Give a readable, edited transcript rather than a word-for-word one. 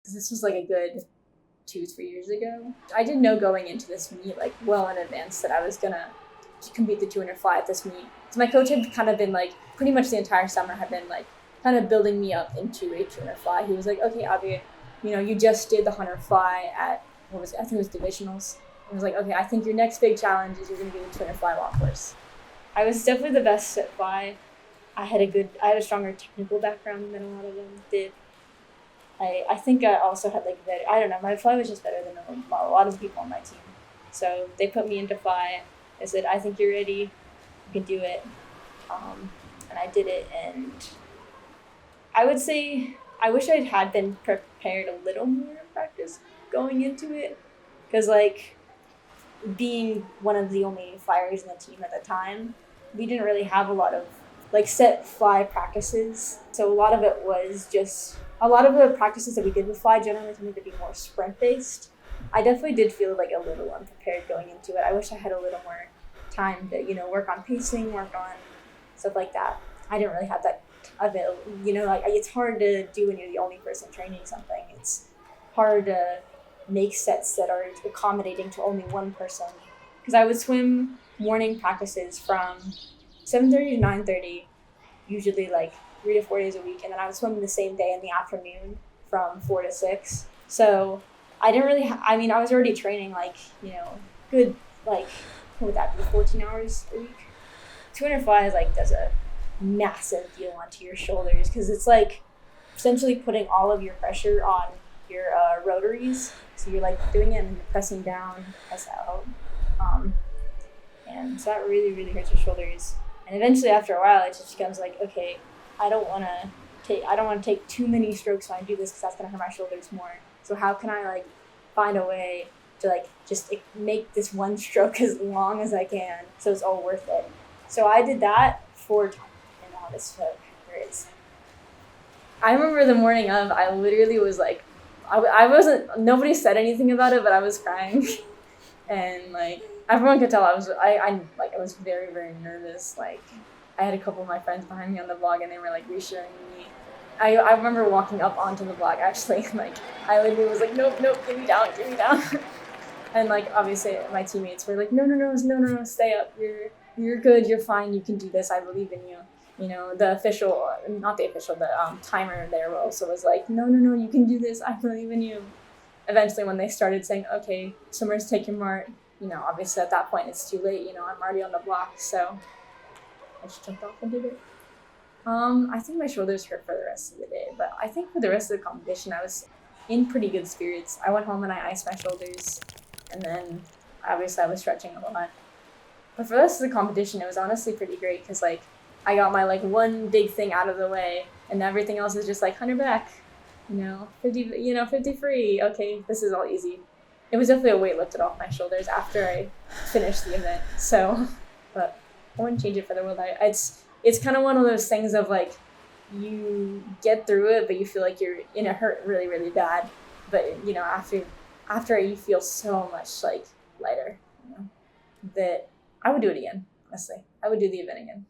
This was like a good 2-3 years ago. I didn't know going into this meet like well in advance that I was gonna compete the 200 fly at this meet. So my coach had kind of been like pretty much the entire summer had been like kind of building me up into a 200 fly. He was like, okay, Abby, you just did the 100 fly at what was it? I think it was divisionals. He was like, okay, I think your next big challenge is you're gonna do the 200 fly long course. I was definitely the best at fly. I had a stronger technical background than a lot of them did. I think I also had like better, I don't know, my fly was just better than a lot of the people on my team. So they put me into fly. I said, I think you're ready, you can do it. And I did it, and I would say I wish I had been prepared a little more in practice going into it. Because like being one of the only flyers in the team at the time, we didn't really have a lot of like set fly practices. So a lot of it was just, a lot of the practices that we did with fly generally tended to be more sprint based. I definitely did feel like a little unprepared going into it. I wish I had a little more time to, work on pacing, work on stuff like that. I didn't really have that available. Like it's hard to do when you're the only person training something. It's hard to make sets that are accommodating to only one person. Because I would swim morning practices from 7:30 to 9:30, usually like 3 to 4 days a week, and then I would swim the same day in the afternoon from 4 to 6. So I didn't really. I was already training like good like what would that be, 14 hours a week. 200 flies like does a massive deal onto your shoulders because it's like essentially putting all of your pressure on your rotaries. So you're like doing it and you're pressing down, press out, and so that really really hurts your shoulders. And eventually, after a while, it just becomes like, okay, I don't want to take too many strokes when I do this because that's gonna hurt my shoulders more. So how can I like find a way to like just make this one stroke as long as I can so it's all worth it? So I did that 4 times in August. So there is. I remember the morning of, I literally was like, I wasn't. Nobody said anything about it, but I was crying, and like everyone could tell I was very very nervous. Like I had a couple of my friends behind me on the vlog, and they were like reassuring me. I remember walking up onto the vlog actually, and like I literally was like, nope, get me down. And like obviously my teammates were like, no, stay up. You're good. You're fine. You can do this. I believe in you. The official, not the official, the timer there also was like, no, you can do this. I believe in you. Eventually, when they started saying, okay, swimmers take your mark, obviously at that point it's too late. I'm already on the block, so I just jumped off and did it. I think my shoulders hurt for the rest of the day, but I think for the rest of the competition, I was in pretty good spirits. I went home and I iced my shoulders, and then obviously I was stretching a lot. But for the rest of the competition, it was honestly pretty great because like I got my like one big thing out of the way, and everything else is just like 100 back, 50, 50 free. Okay, this is all easy. It was definitely a weight lifted off my shoulders after I finished the event. So, but I wouldn't change it for the world. It's kind of one of those things of like you get through it, but you feel like you're in a hurt really really bad. But after you feel so much like lighter. That I would do it again. Honestly, I would do the event again.